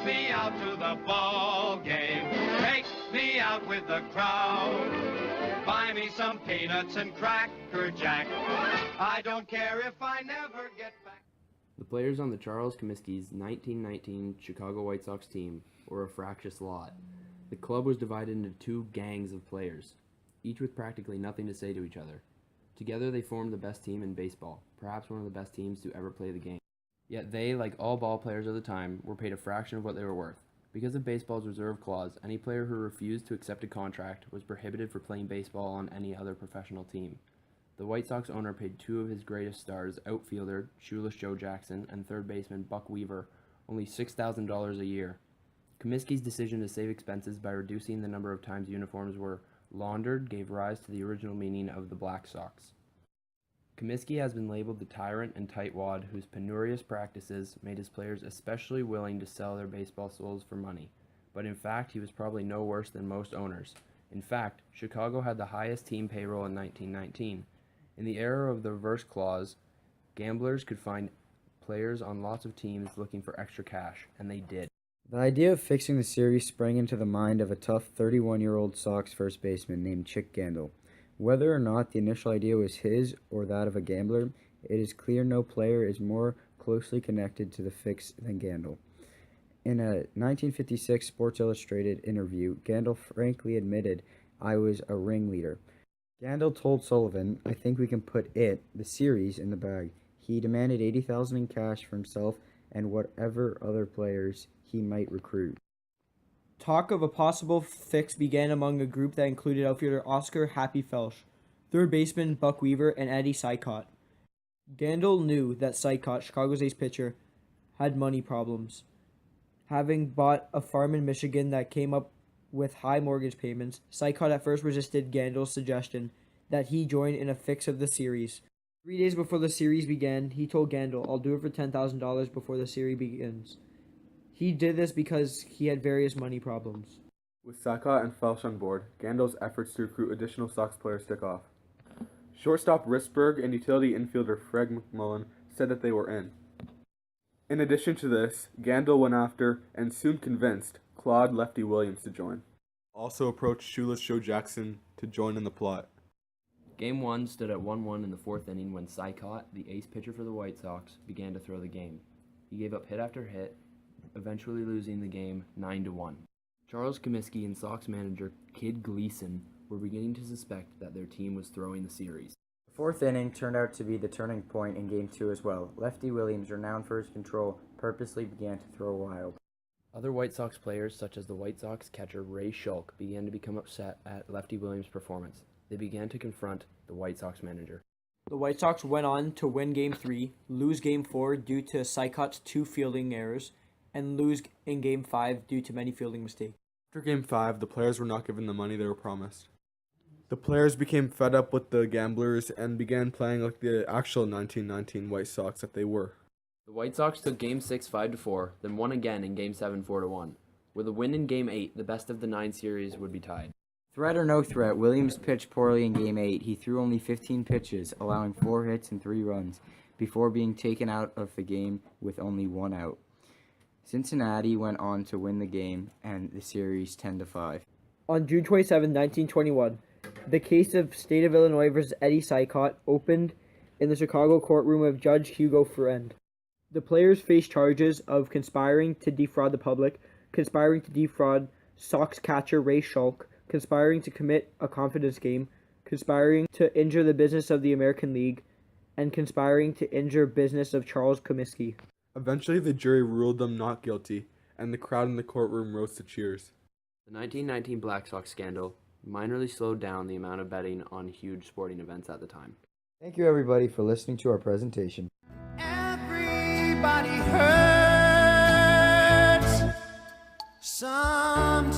me out to the ball game. Take me out with the crowd. Buy me some peanuts and Cracker Jack. I don't care if I never get back. The players on the Charles Comiskey's 1919 Chicago White Sox team were a fractious lot. The club was divided into two gangs of players, each with practically nothing to say to each other. Together they formed the best team in baseball, perhaps one of the best teams to ever play the game. Yet they, like all ball players of the time, were paid a fraction of what they were worth. Because of baseball's reserve clause, any player who refused to accept a contract was prohibited from playing baseball on any other professional team. The White Sox owner paid two of his greatest stars, outfielder Shoeless Joe Jackson and third baseman Buck Weaver, only $6,000 a year. Comiskey's decision to save expenses by reducing the number of times uniforms were laundered gave rise to the original meaning of the Black Sox. Comiskey has been labeled the tyrant and tightwad whose penurious practices made his players especially willing to sell their baseball souls for money, but in fact he was probably no worse than most owners. In fact, Chicago had the highest team payroll in 1919. In the era of the reverse clause, gamblers could find players on lots of teams looking for extra cash, and they did. The idea of fixing the series sprang into the mind of a tough 31-year-old Sox first baseman named Chick Gandil. Whether or not the initial idea was his or that of a gambler, it is clear no player is more closely connected to the fix than Gandil. In a 1956 Sports Illustrated interview, Gandil frankly admitted, "I was a ringleader." Gandil told Sullivan, "I think we can put the series, in the bag." He demanded $80,000 in cash for himself and whatever other players he might recruit. Talk of a possible fix began among a group that included outfielder Oscar Happy Felsch, third baseman Buck Weaver, and Eddie Sicott. Gandil knew that Sicott, Chicago's ace pitcher, had money problems. Having bought a farm in Michigan that came up with high mortgage payments, Sicott at first resisted Gandil's suggestion that he join in a fix of the series. 3 days before the series began, he told Gandil, "I'll do it for $10,000 before the series begins." He did this because he had various money problems. With Sicott and Felsch on board, Gandil's efforts to recruit additional Sox players took off. Shortstop Risberg and utility infielder Fred McMullen said that they were in. In addition to this, Gandil went after, and soon convinced, Claude Lefty Williams to join. Also approached Shoeless Joe Jackson to join in the plot. Game 1 stood at 1-1 in the fourth inning when Sicott, the ace pitcher for the White Sox, began to throw the game. He gave up hit after hit, eventually losing the game 9-1. Charles Comiskey and Sox manager Kid Gleason were beginning to suspect that their team was throwing the series. The fourth inning turned out to be the turning point in Game 2 as well. Lefty Williams, renowned for his control, purposely began to throw wild. Other White Sox players, such as the White Sox catcher Ray Schulk, began to become upset at Lefty Williams' performance. They began to confront the White Sox manager. The White Sox went on to win Game 3, lose Game 4 due to Sicott's 2 fielding errors, and lose in Game 5 due to many fielding mistakes. After Game 5, the players were not given the money they were promised. The players became fed up with the gamblers and began playing like the actual 1919 White Sox that they were. The White Sox took Game 6 5-4, then won again in Game 7 4-1. With a win in Game 8, the best of the 9 series would be tied. Threat or no threat, Williams pitched poorly in Game 8. He threw only 15 pitches, allowing 4 hits and 3 runs, before being taken out of the game with only 1 out. Cincinnati went on to win the game and the series 10-5. On June 27, 1921, the case of State of Illinois versus Eddie Sicott opened in the Chicago courtroom of Judge Hugo Friend. The players faced charges of conspiring to defraud the public, conspiring to defraud Sox catcher Ray Schulk, conspiring to commit a confidence game, conspiring to injure the business of the American League, and conspiring to injure business of Charles Comiskey. Eventually, the jury ruled them not guilty, and the crowd in the courtroom rose to cheers. The 1919 Black Sox scandal minorly slowed down the amount of betting on huge sporting events at the time. Thank you everybody for listening to our presentation. Everybody hurts sometimes.